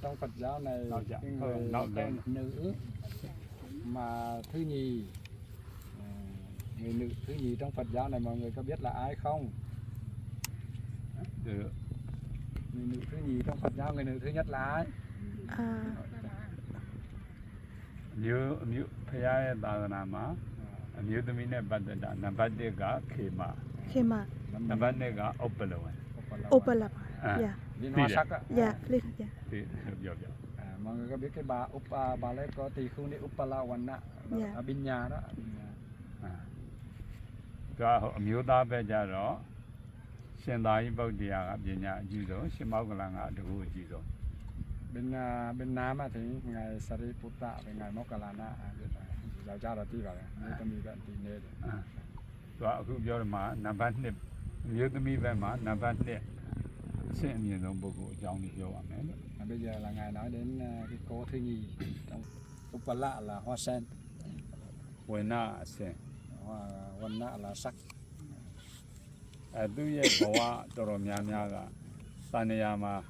trong Phật giáo này cái người con nữ mà thứ nhì, người nữ thứ nhì trong Phật giáo này mọi người có biết là ai không? Người nữ thứ nhì trong Phật giáo, người nữ thứ nhất là ai? Nếu phải ai ta làm mà nếu tụi mình này bắt đầu nằm bắt được cái khế mà nằm bắt được cái Opala. Dạ. Liên hoa sắc á. Dạ, liên dạ. Mọi người có biết cái bà lấy có tỳ khưu ni Uppalawanna ở bên nhà đó. Cái miêu tả về giờ đó, hiện đại bảo địa ở bên nhà chỉ rồi, xem máu cái là được gì rồi. Bên Nam thì ngài Sariputta và ngài Moggallana giáo cha là tí vào nếu tâm bị bệnh thì nên. Đó cũng do mà nằm bắt được nếu tụi mình về mà nằm bắt được xem như là bộ trong đi vô à mẹ. Bây giờ là ngài nói đến cái cô thứ nhì trong Uppala là hoa sen, Wanna sen, Wanna là sắc. Tôi về bảo đồ làm nhà cả, ta này mà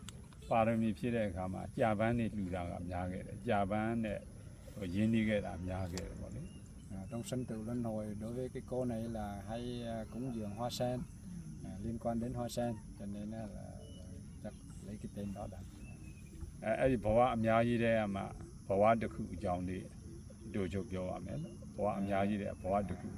bà rồi mình phía đây cả mà, gia ban này lưu ra làm nhà cái, gia ban này ở yên đi cái làm nhà cái rồi đấy. Trong sinh tử luân hồi đối với cái cô này là hay cúng dường hoa sen, liên quan đến hoa sen, cho nên là chắc lấy cái tên đó đặt. Ấy bảo làm nhà gì đấy mà bảo được khu trong đi, đồ chụp vô à mẹ, bảo làm nhà gì đấy bảo được khu.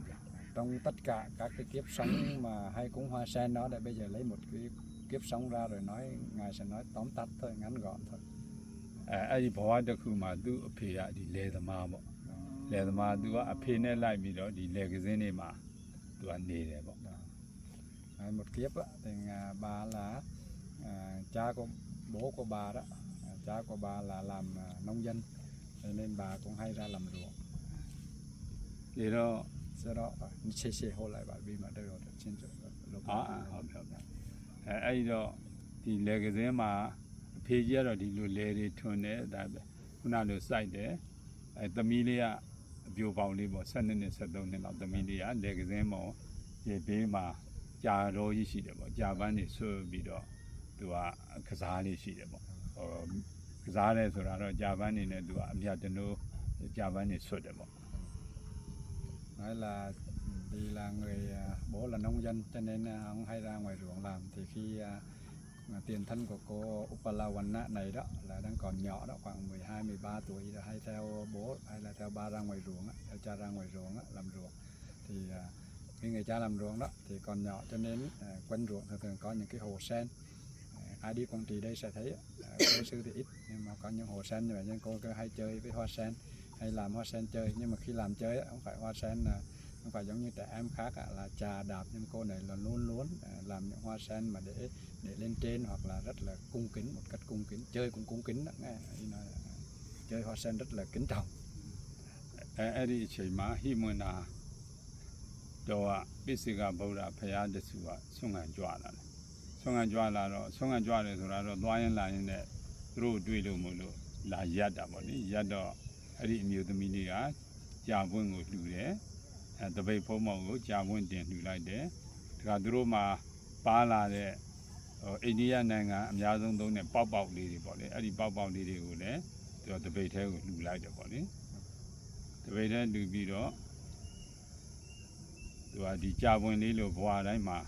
Trong tất cả các cái kiếp sống mà hay cúng hoa sen đó, để bây giờ lấy một cái kiếp sống ra rồi nói, ngài sẽ nói tóm tắt thôi, ngắn gọn thôi. Ấy bảo được khu mà tôi phải đi lấy tờ mà bộ, lấy tờ mà tôi phải nên lại bị đó đi lấy cái gì này mà tôi ăn đi đấy bộ. Một kiếp á, thì bà là cha của bố của bà đó, cha của bà là làm nông dân, nên bà cũng hay ra làm ruộng. Thì đó sau đó xe hô lại bà vì mà đây rồi trên lúc ấy đó thì lấy cái gì mà phê giờ rồi thì lưu lấy đi thuần đấy, đã hôm nào lưu sai đấy, tầm ý là biểu bảo đi bộ sân này sân đông này là tầm ý là lấy cái gì mà về bên mà cha rồi gì đấy bộ cha ban này sửa bị đó, tụi cái giá này gì đấy bộ, cái giá này rồi là cha ban này tụi bây giờ nó cha ban này sửa đấy bộ. Nói là vì là người bố là nông dân cho nên ông hay ra ngoài ruộng làm, thì khi tiền thân của cô Uppalawanna này đó là đang còn nhỏ đó, khoảng 12-13 tuổi, rồi hay theo bố hay là theo ba ra ngoài ruộng, theo cha ra ngoài ruộng làm ruộng. Thì khi người cha làm ruộng đó thì còn nhỏ cho nên quanh ruộng thường có những cái hồ sen. Ai đi Quảng Trị đây sẽ thấy, cô sư thì ít nhưng mà có những hồ sen như vậy, nên cô hay chơi với hoa sen, hay làm hoa sen chơi. Nhưng mà khi làm chơi không phải hoa sen không phải giống như trẻ em khác là chà đạp, nhưng cô này là luôn làm những hoa sen mà để lên trên, hoặc là rất là cung kính, một cách cung kính, chơi cũng cung kính đó, nghe chơi hoa sen rất là kính trọng. Ấy đi chơi mà hi muốn à đó biết sự cái bảo là phải ăn được sự sung ăn chua là rồi sung ăn chua rồi rồi đoan yên là như này rồi đuôi luôn một luôn là giặt đó bọn đi giặt đó ấy đi nhiều tụi mình đi cha vun ngồi lù đấy, tụi bay phô màu ngồi cha vun tiền lù lại đấy, cái đồ mà ba là đấy, India này nhà trong đó này bao đi bọn đấy, ấy đi bao đi rồi đấy, tụi bay theo lù lại đấy bọn đấy, tụi bay theo lù bị đó, tụi đi cha vun đi lù qua đấy mà,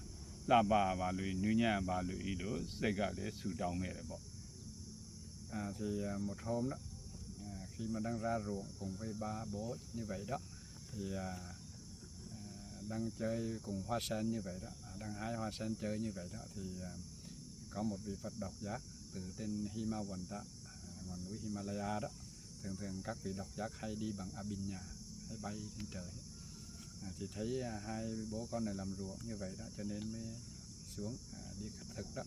là ba lù nuôi nhà ba lù ý đó, xây cái đấy sưu tầm cái đấy bọn. Thì một hôm đó, khi mà đang ra ruộng cùng với ba bố như vậy đó, thì đang chơi cùng hoa sen như vậy đó, đang hái hoa sen chơi như vậy đó, thì có một vị Phật độc giác từ tên Himawanta, ngọn núi Himalaya đó. Thường các vị độc giác hay đi bằng Abhinya, hay bay trên trời. Thì thấy hai bố con này làm ruộng như vậy đó, cho nên mới xuống đi khất thực đó,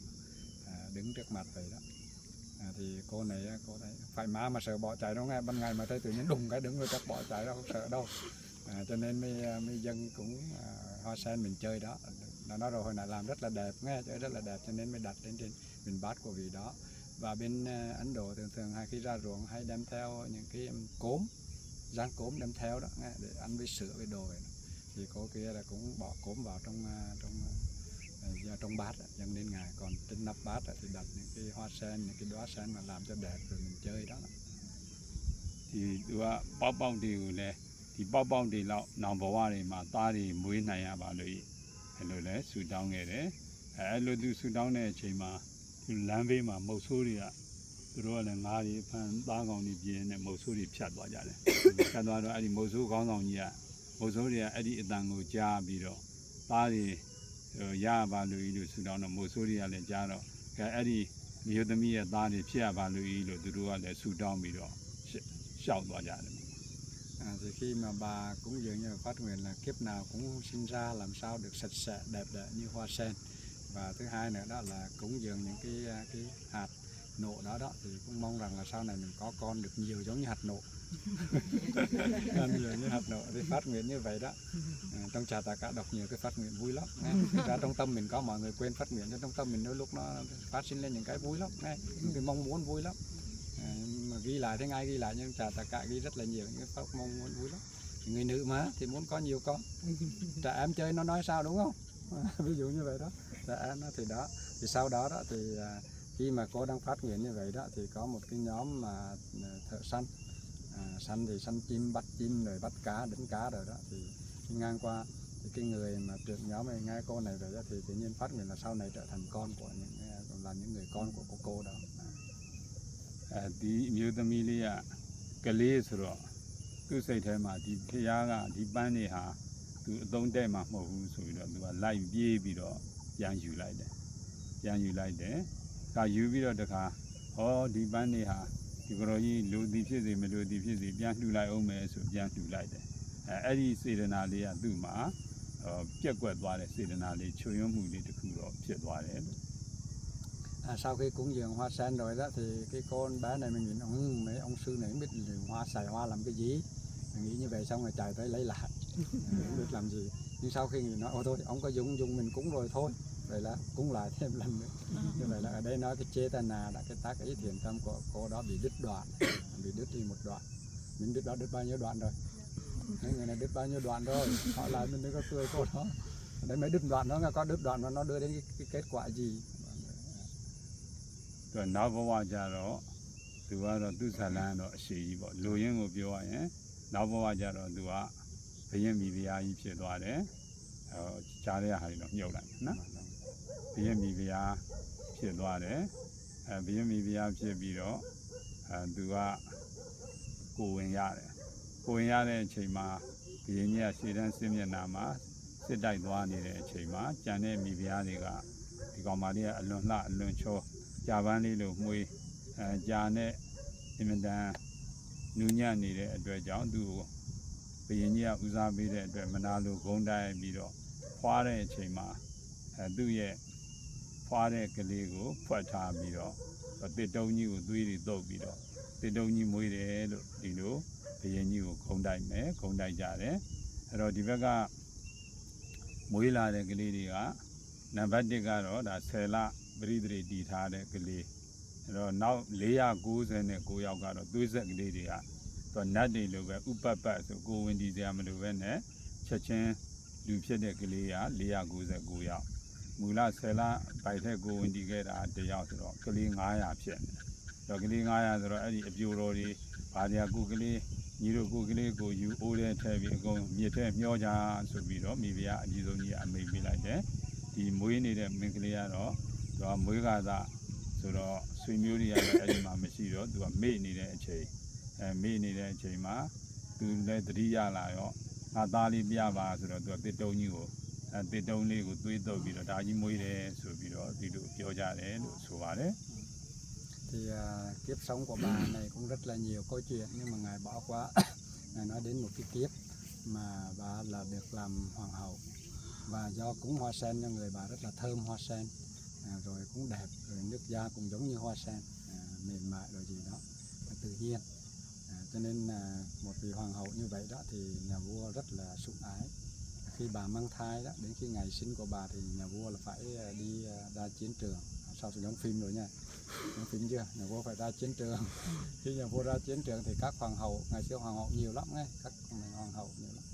đứng trước mặt vậy đó. Thì cô này phải mà sợ bỏ chạy đâu, nghe ban ngày mà thấy tự nhiên đùng cái đứng rồi chắc bỏ chạy đâu, không sợ đâu. Cho nên mới dân cũng hoa sen mình chơi đó, nó nói rồi hồi nãy làm rất là đẹp, nghe chơi rất là đẹp, cho nên mới đặt lên trên bình bát của vị đó. Và bên Ấn Độ thường hay khi ra ruộng hay đem theo những cái cốm, rang cốm đem theo đó, nghe, để ăn với sữa với đồ vậy. Thì cô kia là cũng bỏ cốm vào trong do trong bát dâng lên ngài, còn trên nắp bát thì đặt những cái hoa sen, những cái đóa sen mà làm cho đẹp rồi mình chơi đó. ဒီသူကပေါက်ပေါက်တွေကိုလည်းဒီပေါက်ပေါက်တွေလောက်နောင်ဘဝတွေမှာသားတွေမွေးနိုင်ရပါလို့အဲ့လိုလဲဆူတောင်းခဲ့တယ်အဲ့လိုသူဆူတောင်းတဲ့အချိန်မှာသူလမ်းဘေးမှာမုတ်ဆိုးတွေကသူတို့ကလည်းငါးတွေဖန်သားကောင်တွေပြင်းနေမုတ်ဆိုးတွေဖြတ်သွားကြတယ်ဖြတ်သွားတော့အဲ့ဒီမုတ်ဆိုးခေါင်းဆောင်ကြီးကမုတ်ဆိုးတွေကအဲ့ဒီအတန်ကိုကြားပြီးတော့သားတွေရပါလို့ဆူတောင်းတော့မုတ်ဆိုးတွေကလည်းကြားတော့အဲ့ဒီမြို့သမီးရဲ့သားတွေဖြစ်ရပါလို့သူတို့ကလည်းဆူတောင်းပြီးတော့ရှောက်သွားကြတယ် Thì khi mà bà cúng dường như phát nguyện là kiếp nào cũng sinh ra làm sao được sạch sẽ đẹp đẽ như hoa sen, và thứ hai nữa đó là cúng dường những cái hạt nộ đó thì cũng mong rằng là sau này mình có con được nhiều giống như hạt nộ. Nhiều như hạt nộ thì phát nguyện như vậy đó. Trong trà Tạ Cả đọc nhiều cái phát nguyện vui lắm. Ra trong tâm mình có, mọi người quên phát nguyện, trong tâm mình đôi lúc nó phát sinh lên những cái vui lắm, những cái mong muốn vui lắm. Mà ghi lại thế ngay ghi lại, nhưng trà Tạ Cả ghi rất là nhiều những cái mong muốn vui lắm. Người nữ mà thì muốn có nhiều con, trẻ em chơi nó nói sao đúng không? Ví dụ như vậy đó, trẻ em thì đó. Thì sau đó đó thì khi mà cô đang phát nguyện như vậy đó thì có một cái nhóm mà thợ săn, săn thì săn chim, bắt chim rồi bắt cá, đánh cá rồi đó, thì khi ngang qua thì cái người mà trưởng nhóm này nghe cô này vậy đó thì tự nhiên phát nguyện là sau này trở thành con của những người con của cô đó. ဒီအမျိုးသမီးလေးကကလေးဆိုတော့သူ့စိတ်ထဲမှာဒီဖျားကဒီပန်းတွေဟာသူအသုံးတဲ့မှာမဟုတ်ဘူးဆိုပြီးတော့သူကလိုက်ပြေးပြီးတော့ပြန်ယူလိုက်တယ်ဒါယူပြီးတော့တခါဟောဒီပန်းတွေဟာဒီကတော်ကြီးလူသည်ဖြစ်စေမလူသည်ဖြစ်စေပြန်လှူလိုက်အောင်မယ်ဆိုပြန်လှူလိုက်တယ်အဲ့ဒီစေတနာလေးကသူ့မှာပြက်ကွက်သွားတဲ့စေတနာလေးချွတ်ယွန်းမှုလေးတစ်ခုတော့ဖြစ်သွားတယ်လို့ Sau khi cúng dường hoa sen rồi đó thì cái con bé này mình nghĩ mấy ông sư này không biết hoa xài hoa làm cái gì, mình nghĩ như vậy xong rồi chạy tới lấy lại không biết làm gì, nhưng sau khi nói ô thôi ông có dùng mình cúng rồi thôi, vậy là cúng lại thêm lần nữa. Như vậy là ở đây nói cái Chetana là cái tác ý thiện tâm của cô đó bị đứt đoạn, bị đứt đi một đoạn. Mình đứt bao nhiêu đoạn rồi, mấy người này đứt bao nhiêu đoạn rồi, họ lại mình đừng có cười cô đó. Đấy mấy đứt đoạn nó có đứt đoạn nó đưa đến cái kết quả gì. သူကနောက်ဘဝကြတော့သူကတော့သူ့ဇာလန်းတော့အရှိကြီးပေါ့လူရင်းကိုပြောရရင်နောက်ဘဝကြတော့သူကဘယင်းမိဖုရားကြီးဖြစ်သွားတယ်ကြားတဲ့ဟာတွေတော့မြုပ်လိုက်နော်ဘယင်းမိဖုရားဖြစ်သွားတယ်ဘယင်းမိဖုရားဖြစ်ပြီးတော့သူကကိုဝင်ရတဲ့အချိန်မှာဘယင်းကြီးကရှေ့တန်းစစ်မျက်နှာမှာစစ်တိုက်သွားနေတဲ့အချိန်မှာကြံတဲ့မိဖုရားတွေကဒီကောင်မလေးကအလွန်လှအလွန်ချော ကြာပန်းလေးလို့မှွေကြာနဲ့အင်မတန်နူးညံ့နေတဲ့အတွက်ကြောင့်သူ့ကိုဘယင်းကြီးကဦးစားပေးတဲ့အတွက်မနာလိုဂုံးတိုက်ပြီးတော့ဖွာတဲ့အချိန်မှာသူ့ရဲ့ဖွာတဲ့ကလေးကိုဖွက်ထားပြီးတော့တစ်တုံးကြီးကိုသွေးတွေတုပ်ပြီးတော့တစ်တုံးကြီးမွေးတယ်လို့ဒီလိုဘယင်းကြီးကိုဂုံးတိုက်ကြတယ်အဲ့တော့ဒီဘက်ကမွေးလာတဲ့ကလေးတွေကနံပါတ်1ကတော့ဒါ10လ ပရိသေတည်ထားတဲ့ကလေးအဲ့တော့နောက်499ယောက်ကတော့သွေးဆက်ကလေးတွေကသူနတ်တွေလိုပဲဥပပတ်ဆိုကိုဝင်ဒီစရာမလိုပဲနဲ့ချက်ချင်းလူဖြစ်တဲ့ကလေးက499ယောက်မူလ10လပိုက်ထက်ကိုဝင်ဒီခဲ့တာ1ယောက်ဆိုတော့ကလေး900ဖြစ်နေတော့ကလေး900ဆိုတော့အဲ့ဒီအပြိုတော်တွေဘာတွေကကိုကလေးညီတို့ကိုကလေးကိုယူအိုးတဲ့ထဲပြီးအကုန်မြစ်ထဲမျောကြဆိုပြီးတော့မိဖုရားအကြီးဆုံးကြီးအမိန့်ပေးလိုက်တယ်ဒီမွေးနေတဲ့မင်းကလေးကတော့ သူကမွေးကားသားဆိုတော့ဆွေမျိုးတွေကလည်းအဲ့ဒီမှာမရှိတော့သူကမေ့နေတဲ့အချိန်မှာသူလည်းသတိရလာရောငါသားလေးပြပါဆိုတော့သူကတစ်တုံးကြီးကိုတစ်တုံးလေးကိုသွေးတုပ်ပြီးတော့ဒါကြီးမွေးတယ်ဆိုပြီးတော့ဒီလိုပြောကြတယ်လို့ဆိုပါတယ် Thì kiếp sống của bà này cũng rất là nhiều câu chuyện, nhưng mà ngài bỏ qua ngài nói đến một cái kiếp mà bà là được làm hoàng hậu, và do cúng hoa sen cho người bà rất là thơm hoa sen, rồi cũng đẹp, rồi nước da cũng giống như hoa sen, mềm mại rồi gì đó, tự nhiên, cho nên một vị hoàng hậu như vậy đó thì nhà vua rất là sủng ái. Khi bà mang thai đó, đến khi ngày sinh của bà thì nhà vua là phải đi ra chiến trường. Sau thì giống phim rồi nha, giống phim chưa, nhà vua phải ra chiến trường. Khi nhà vua ra chiến trường thì các hoàng hậu, ngày xưa hoàng hậu nhiều lắm nghe, các hoàng hậu nhiều lắm,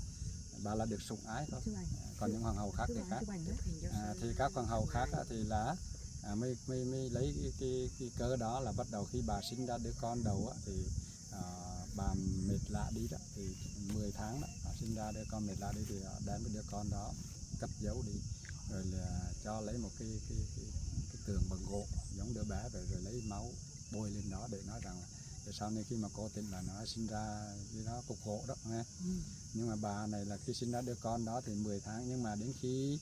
bà là được sủng ái thôi. Chụp ảnh. Còn những hoàng hậu khác thì khác. Chụp ảnh nữa. Thì các hoàng hậu khác thì là mới lấy cái cớ đó là bắt đầu khi bà sinh ra đứa con đầu thì bà mệt lạ đi đó, thì 10 tháng đó bà sinh ra đứa con mệt lạ đi thì đem cái đứa con đó cất giấu đi, rồi là cho lấy một cái tường bằng gỗ giống đứa bé rồi lấy máu bôi lên đó để nói rằng là để sau này khi mà cô tin là nó sinh ra cái đó cục gỗ đó nghe. Nhưng mà bà này là khi sinh ra đứa con đó thì 10 tháng, nhưng mà đến khi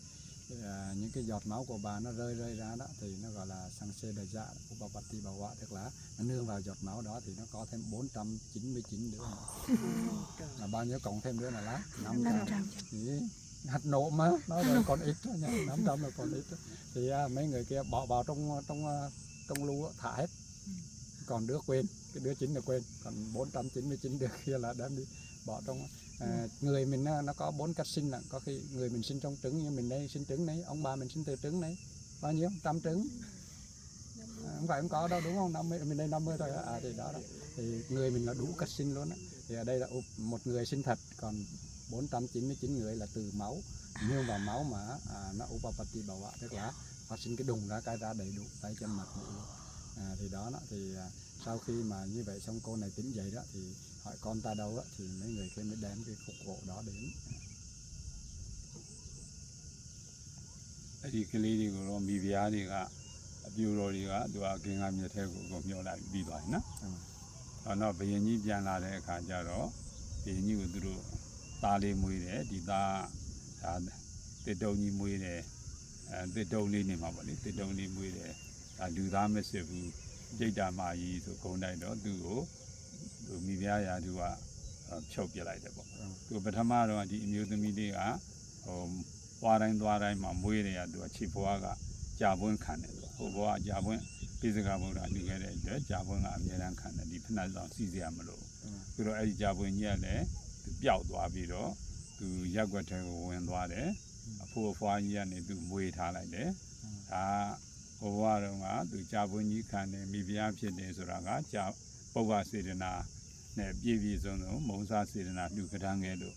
những cái giọt máu của bà nó rơi ra đó thì nó gọi là sang xê đà dạ của bà Bati bà Họa, tức là nó nương vào giọt máu đó thì nó có thêm 499 đứa nữa. Là bao nhiêu cộng thêm đứa là lá 500. Hạt nổ mà nó rồi còn ít thôi nha, 500 là còn ít thôi. Thì mấy người kia bỏ vào trong lu thả hết, còn đứa quên, cái đứa chính là quên, còn 499 đứa kia là đem đi bỏ trong người mình. Nó có 4 cách sinh, là có khi người mình sinh trong trứng, như mình đây sinh trứng đấy, ông bà mình sinh từ trứng đấy, bao nhiêu 100 trứng, không phải không có đâu đúng không, 50 mình đây 50 thôi thì đó, thì người mình là đủ cách sinh luôn á. Thì ở đây là một người sinh thật, còn 499 người là từ máu, nương vào máu mà nó Upapati Bảo Họa, tức là phát sinh cái đùng ra cái ra đầy đủ tay chân mặt mũi luôn. Thì đó thì sau khi mà như vậy xong cô này tỉnh dậy đó thì hỏi con ta đâu á, thì mấy người kia mới đem cái khúc gỗ đó đến. အဲ့ဒီကလေးတွေကိုတော့မိဖုရားတွေကအပြူတော်တွေကသူကကင်္ဂါမြက်ထဲကိုမျောလိုက်ပြီးသွားတယ်နော်။တော့ဘယင်ကြီးပြန်လာတဲ့အခါကျတော့ဘယင်ကြီးကိုသူတို့သားလေးမွေးတယ်ဒီသားဒါတစ်တုံကြီးမွေးတယ်တစ်တုံလေးနေမှာပေါ့လေတစ်တုံလေးမွေးတယ်ဒါလူသားမစစ်ဘူးကြိတ်တာမာကြီးဆိုဂုံတိုက်တော့သူ့ကိုသူမိဖုရားရာသူကဖြုတ်ပြလိုက်တယ်ပေါ့သူပထမတော့ဒီအမျိုးသမီးလေးကသွားတိုင်းမှာမွေးတယ်ရသူကခြေဖွားကကြာပွင့်ခံတယ်သူဟိုဘဝကြာပွင့်ပိစကဗုဒ္ဓလူခဲ့တဲ့အတွက်ကြာပွင့်ကအမြဲတမ်းခံတယ်ဒီဖဏဆောင်စီစရာမလိုပြီးတော့အဲ့ဒီကြာပွင့်ကြီးကလည်းသူပျောက်သွားပြီးတော့သူရက်ွက်ထဲကိုဝင်သွားတယ်အဖိုးအဖွားကြီးကနေသူမွေထားလိုက်တယ်ဒါဟိုဘဝတုန်းကသူကြာပွင့်ကြီးခံတယ်မိဖုရားဖြစ်တယ်ဆိုတာကကြာပုဗ္ဗစေတနာနဲ့ပြည့်စုံမုံစားစေတနာလူကထမ်းခဲ့လို့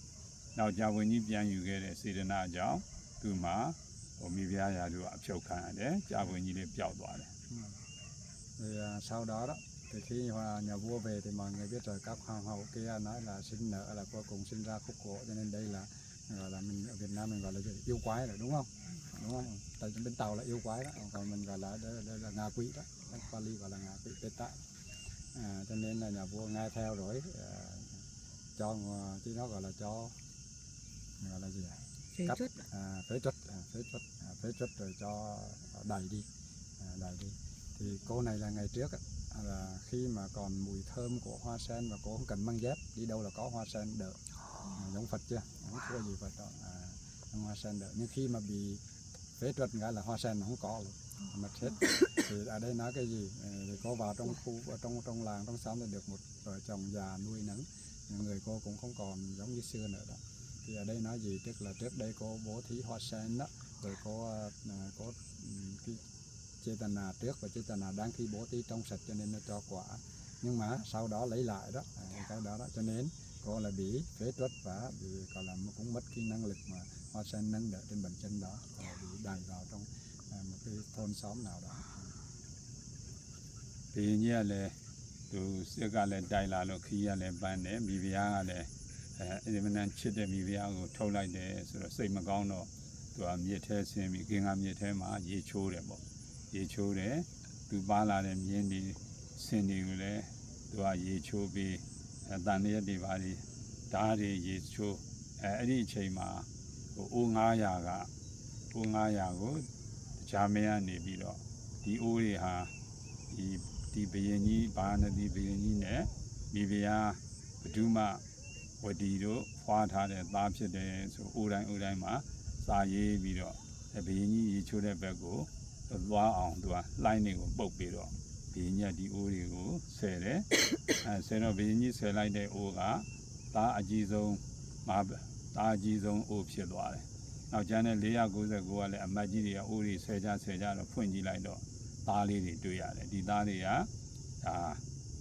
နောက်ကြာပွင့်ကြီးပြန်ယူခဲ့တဲ့စေတနာကြောင့်သူမှာမိဖုရားရာသူကအဖြုတ်ခံရတယ်ကြာပွင့်ကြီးလေးပျောက်သွားတယ် Thì sau đó đó thì khi nhà vua về thì mọi người biết rồi, các hoàng hậu kia nói là sinh nở là cuối cùng sinh ra khúc gỗ, cho nên đây là gọi là mình ở Việt Nam mình gọi là yêu quái rồi đúng không? Tại bên Tàu là yêu quái đó, còn mình gọi là đây là ngạ quỷ đó, Pali gọi là ngạ quỷ Peta. Cho nên là nhà vua nghe theo rồi cho chứ nó gọi là cho gọi là gì ạ? Phế truất rồi cho đày đi. Thì cô này là ngày trước là khi mà còn mùi thơm của hoa sen và cô không cần mang dép, đi đâu là có hoa sen đỡ, giống Phật chưa, không thua gì Phật đó, hoa sen đỡ. Nhưng khi mà bị phế truất cái là hoa sen nó không có luôn, mất hết. Thì ở đây nói cái gì? Thì cô vào trong khu, trong làng, trong xóm thì được một vợ chồng già nuôi nấng, người cô cũng không còn giống như xưa nữa đó. Thì ở đây nói gì? Tức là trước đây cô bố thí hoa sen đó, rồi cô có cái Chetana trước và Chetana đang khi bố thí trong sạch cho nên nó cho quả, nhưng mà sau đó lấy lại đó cái đó cho nên cô là bị phế truất và bị gọi là cũng mất cái năng lực mà hoa sen nâng đỡ trên bàn chân đó, bị đày vào trong một cái thôn xóm nào đó. Thì như là từ xưa cả là đại là lúc khi là ban đấy bị bia là mình ăn chết để bị bia của thâu lại để rồi xây mà con nó tụi miệt thế xem bị kinh nghiệm miệt thế mà dễ chối đấy bộ dễ chối đấy tụi ba là dem miên đi xin đi rồi đấy tụi dễ chối bị tàn niệm đi vào đi đá đi dễ chối ấy đi chơi mà ô ngã ya của cha mẹ anh đi bị đó đi ô đi ha đi bây giờ ní ba nó đi bây giờ ní nè bây giờ bữa mà vừa đi đó hoa thà để tám chết để số ô đai mà xa ye bây giờ bây giờ ní chốt để bé cô loa ông đó lại này cũng bốc bây giờ bây giờ đi ô đi cô xe đấy xe nó bây giờ ní xe lại để ô cả ta chỉ dùng mà ta chỉ dùng ô phía loa đấy nào cho nên lấy ra cô là mà chỉ là ô đi xe ra nó phun gì lại đó ta lấy đểတွေ့ရတယ်ဒီသားတွေက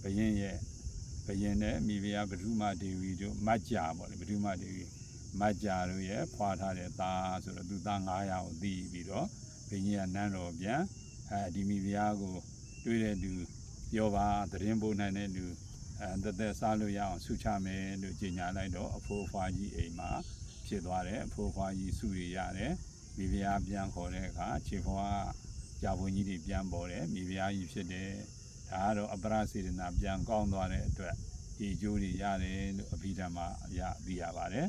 ဘယင်းနဲ့မိဖုရားဘဒုမဒေဝီတို့မတ်ကြာပေါ့လေဘဒုမဒေဝီ မတ်ကြာတို့ရဲ့ဖွာထားတဲ့သားဆိုတော့သူသား900ကိုတီးပြီးတော့ဘိညာနန်းတော်ပြန်ဒီမိဖုရားကိုတွေ့တဲ့သူပြောပါသတင်းပို့နိုင်တဲ့လူသက်စားလို့ရအောင်ဆုချမယ်လို့ကြေညာလိုက်တော့အဖိုးအဖွားကြီးအိမ်မှာဖြစ်သွားတယ်အဖိုးအဖွားကြီးဆုတွေရတယ်မိဖုရားပြန်ခေါ်တဲ့အခါခြေဖွားကြာဘုံကြီးတွေပြန်ပေါ်တယ်မိဖုရားကြီးဖြစ်တယ်ဒါကတော့အပရစေတနာပြန်ကောင်းသွားတဲ့အတွက်ဒီကျိုးတွေရတယ်လို့အဘိဓမ္မာအရသိရပါတယ်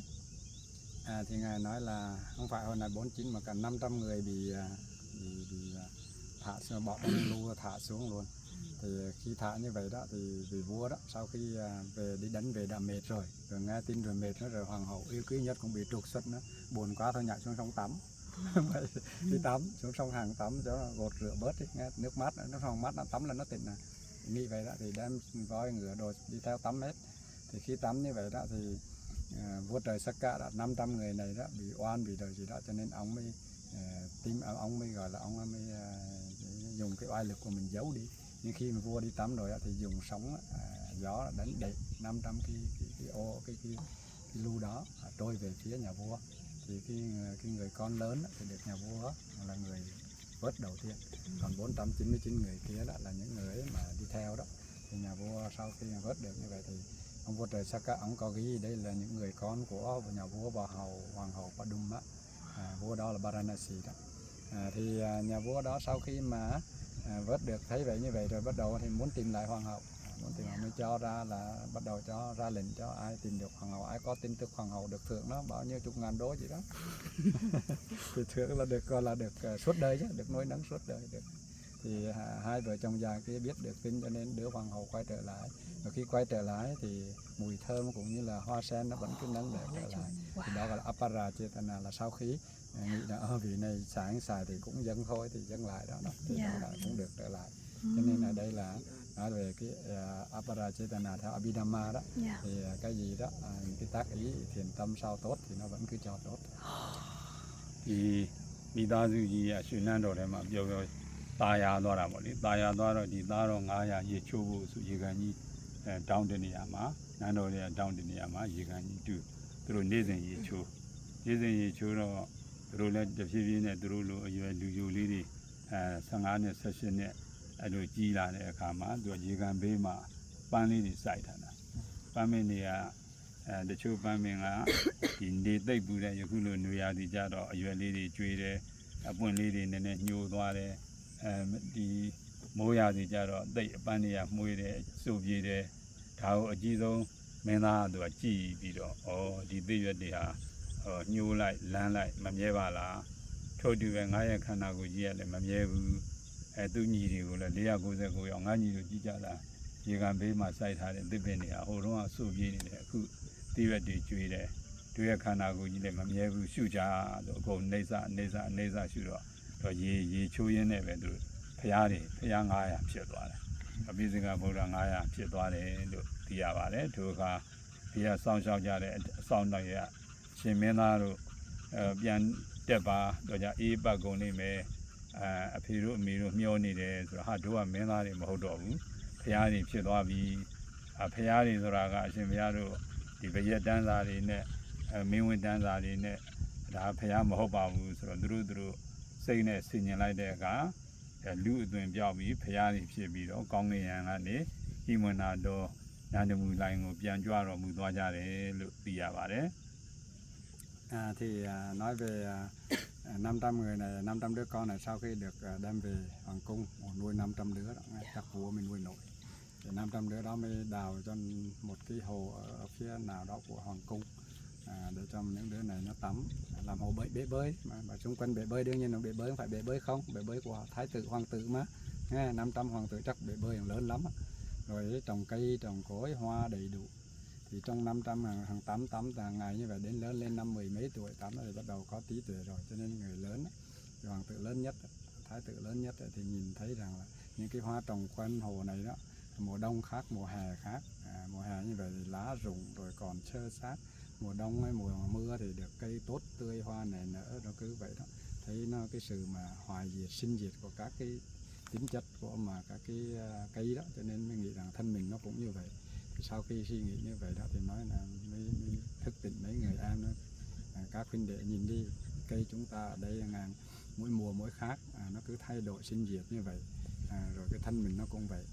Thì ngài nói là không phải hồi này 49 mà cả 500 người bị thả xuống, bỏ bom lu thả xuống luôn. Thì khi thả như vậy đó thì vị vua đó sau khi về đi đánh về đã mệt rồi nghe tin rồi mệt nó rồi hoàng hậu yêu quý nhất cũng bị trục xuất nữa, buồn quá thôi nhảy xuống sông tắm. Đi tắm xuống sông Hằng tắm cho gột rửa bớt đi, nghe nước mát nó không mát nó tắm là nó tỉnh này. Nghĩ vậy đó thì đem voi ngựa đồ đi theo tắm hết. Thì khi tắm như vậy đó thì vua trời Sakka đã 500 người này đó bị oan bị đời gì đó cho nên ông mới ông mới gọi là ông mới dùng cái oai lực của mình giấu đi. Nhưng khi mà vua đi tắm rồi thì dùng sóng gió đánh đẩy 500 cái lu đó trôi về phía nhà vua. Thì cái người con lớn thì được nhà vua là người vớt đầu tiên, còn 499 người kia đó là những người mà đi theo đó. Thì nhà vua sau khi vớt được như vậy thì ông vua trời Sakka ông có ghi đây là những người con của nhà vua bà hoàng hậu Padum á, vua đó là Varanasi đó. Thì nhà vua đó sau khi mà vớt được thấy vậy như vậy rồi bắt đầu thì muốn tìm lại hoàng hậu, mới cho ra là bắt đầu cho ra lệnh cho ai tìm được hoàng hậu, ai có tin tức hoàng hậu được thưởng nó bao nhiêu chục ngàn đô gì đó. Thì thưởng là được gọi là được suốt đời chứ, được nuôi nấng suốt đời được. Thì hai vợ chồng già kia biết được tin cho nên đứa hoàng hậu quay trở lại. Và khi quay trở lại thì mùi thơm cũng như là hoa sen nó vẫn cứ nâng đỡ trở lại. Thì đó gọi là Aparajitana, là sau khi nghĩ là vị này sáng xài thì cũng dâng thôi thì dâng lại đó, thì cũng được trở lại. Cho nên ở đây là nói về cái Aparajitana theo Abhidhamma đó. Thì cái gì đó, cái tác ý thiền tâm sao tốt thì nó vẫn cứ cho tốt. Thì mi ta du ji ya shui nan do de ma pyo pyo ta ya twa da mo le ta ya twa do di ta do 900 ye chiu bu su ye kan ji down de ne ya ma nan do de down de ne ya ma ye kan ji tu do ne sin ye chiu do do le de phie phie ne do lo ayue lu yu li de 15 နဲ့ 18နဲ့အဲ့လိုကြီးလာတဲ့အခါမှာသူရေကန်ဘေးမှာပန်းလေးတွေစိုက်ထားတာပန်းမင်းတွေကတချို့ပန်းမင်းကဒီနေသိပ်ပူတဲ့ယခုလိုနွေရာသီကြတော့အရွယ်လေးတွေကျွေးတယ်အပွင့်လေးတွေနည်းနည်းညှိုးသွားတယ်ဒီမိုးရာသီကြတော့သိပ်အပန်းတွေကမှုေးတယ်စိုးပြေးတယ်ဒါကိုအကြီးဆုံးမင်းသားကသူကကြည်ပြီးတော့ဒီသိပ်ရွက်တွေဟာညှိုးလိုက်လမ်းလိုက်မမြဲပါလားထို့တူပဲငါရဲ့ခန္ဓာကိုယ်ကြီးကလည်းမမြဲဘူးသူညီတွေကိုလည်း499ရောက်ငါညီတို့ကြည်ကြတာရေကန်ဘေးမှာစိုက်ထားတဲ့သစ်ပင်တွေကဟိုတုန်းကစုပ်ပြေးနေတယ်အခုတိရွက်တွေကျွေးတယ်တို့ရဲ့ခန္ဓာကိုယ်ကြီးလည်းမမြဲဘူးရှုကြတော့အကုန်နေစရှုတော့ရေချိုးရင်းနဲ့ပဲသူဖျား900ဖြစ်သွားတယ်အပိစိကဗုဒ္ဓ900ဖြစ်သွားတယ်လို့သိရပါတယ်ဒုက္ခဒီကစောင့်ရှောက်ကြတဲ့အဆောင်တော်ရရှင်မင်းသားတို့ပြန်တက်ပါတော့ကြအေးပတ်ကုန်နေမယ်အဖေတို့အမေတို့မျောနေတယ်ဆိုတော့ဟာတို့ကမင်းသားတွေမဟုတ်တော့ဘူးဖျားတွေဖြစ်သွားပြီဖျားတွေဆိုတာကအရှင်ဘုရားတို့ဒီဗရက်တန်းစာတွေနဲ့မင်းဝင်တန်းစာတွေနဲ့ဒါဖျားမဟုတ်ပါဘူးဆိုတော့သူတို့စိတ်နဲ့ဆင်ញင်လိုက်တဲ့အခါလူအသွင်ပြောက်ပြီးဖျားတွေဖြစ်ပြီးတော့ကောင်းကင်ယံကနေဟိမနာတော်နန္ဒမူလိုင်းကိုပြန်ကြွတော်မူသွားကြတယ်လို့သိရပါတယ် Thì nói về 500 người này, 500 đứa con này sau khi được đem về hoàng cung nuôi 500 đứa đó, chắc vua mình nuôi nổi. Thì 500 đứa đó mới đào cho một cái hồ ở phía nào đó của hoàng cung để cho những đứa này nó tắm, làm hồ bể bơi mà xung quanh bể bơi đương nhiên là bể bơi không phải bể bơi không, bể bơi của thái tử hoàng tử mà. 500 hoàng tử chắc bể bơi lớn lắm. Rồi trồng cây, trồng cối, hoa đầy đủ. Thì trong 500 hàng tắm ngày như vậy đến lớn lên 50 mấy tuổi tắm rồi bắt đầu có tí tuổi rồi, cho nên người lớn hoàng tử lớn nhất, thái tử lớn nhất thì nhìn thấy rằng là những cái hoa trồng quanh hồ này đó, mùa đông khác mùa hè khác. Mùa hè như vậy thì lá rụng rồi còn trơ xác, mùa đông hay mùa mưa thì được cây tốt tươi hoa nảy nở, nó cứ vậy đó. Thấy nó cái sự mà hoại diệt sinh diệt của các cái tính chất của mà các cái cây đó, cho nên mình nghĩ rằng thân mình nó cũng như vậy. Sau khi suy nghĩ như vậy đó thì nói là mới thức tỉnh mấy người em đó, các huynh đệ nhìn đi cây chúng ta ở đây là mỗi mùa mỗi khác, nó cứ thay đổi sinh diệt như vậy, rồi cái thân mình nó cũng vậy.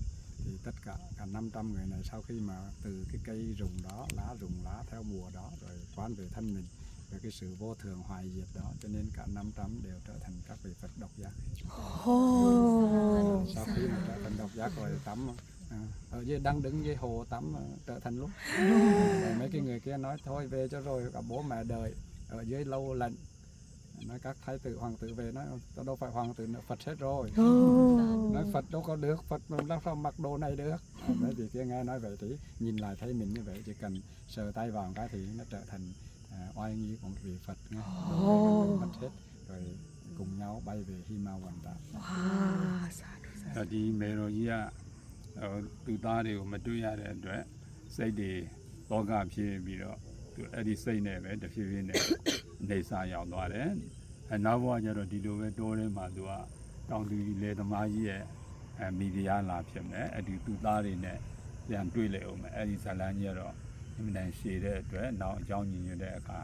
Thì tất cả 500 người này sau khi mà từ cái cây rụng đó, rụng lá theo mùa đó rồi quán về thân mình, về cái sự vô thường hoại diệt đó, cho nên cả 500 đều trở thành các vị Phật độc giác. Sau khi mà trở thành độc giác rồi tắm ở dưới đang đứng dưới hồ tắm trở thành lúc. Rồi mấy cái người kia nói thôi về cho rồi, cả bố mẹ đợi ở dưới lâu lạnh. Nói các thái tử hoàng tử về nói tao đâu phải hoàng tử nữa, Phật hết rồi. Nói Phật đâu có được, Phật làm sao mặc đồ này được. Mấy vị kia nghe nói vậy thì nhìn lại thấy mình như vậy, chỉ cần sờ tay vào cái thì nó trở thành oai nghi của một vị Phật nghe. Mất hết rồi cùng nhau bay về Hima Hoàn Tạ. ဒီမေရောကြီးကသူသားတွေကိုမတွေ့ရတဲ့အတွက်စိတ်တွေတောကဖြစ်ပြီးတော့သူအဲ့ဒီစိတ်နဲ့ပဲတဖြည်းဖြည်းနဲ့နေစာရောက်သွားတယ်။နောက်ဘဝကျတော့ဒီလိုပဲတိုးထဲမှာသူကတောင်သူလေသမားကြီးရဲ့မိဖုရားလာဖြစ်မယ်။အဲ့ဒီသူသားတွေနဲ့ပြန်တွေ့လေအောင်မယ်။အဲ့ဒီဇလန်းကြီးကတော့အမှန်တန်ရှည်တဲ့အတွက်နောက်အကြောင်းညင်ရတဲ့အခါ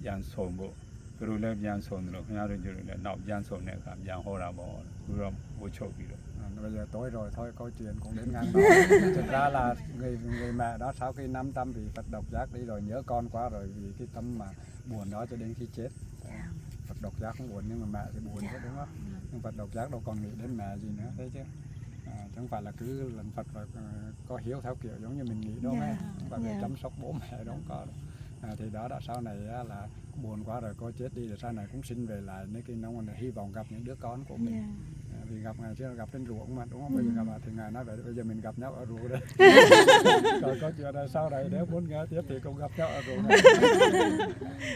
ပြန်ဆုံဖို့သူတို့လည်းပြန်ဆုံတယ်လို့ခင်ဗျားတို့ကျတော့လည်းနောက်ပြန်ဆုံတဲ့အခါပြန်ဟောတာပေါ့။သူတော့ဝှချုပ်ပြီးတော့ Bây giờ tối rồi thôi câu chuyện cũng đến ngang đó. Thực ra là người mẹ đó sau khi 500 vị Phật độc giác đi rồi nhớ con quá rồi, vì cái tâm mà buồn đó cho đến khi chết. Phật độc giác không buồn nhưng mà mẹ thì buồn chứ đúng không? Nhưng Phật độc giác đâu còn nghĩ đến mẹ gì nữa thế chứ. Chẳng phải là cứ lần Phật và có hiếu theo kiểu giống như mình nghĩ đâu nghe. Không phải để chăm sóc bố mẹ đâu có. Thì đó đã sau này là buồn quá rồi cô chết đi rồi sau này cũng sinh về lại, nếu khi nó hy vọng gặp những đứa con của mình. Vì gặp ngày trước gặp trên ruộng mà đúng không? Bây giờ gặp thì ngài nói vậy, bây giờ mình gặp nhau ở ruộng đây. Rồi có chuyện là sau này nếu muốn nghe tiếp thì cũng gặp nhau ở ruộng này.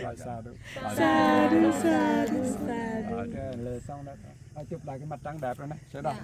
Lại xa được. Lê xong đấy. Chụp lại cái mặt trăng đẹp rồi này, sẽ đâu?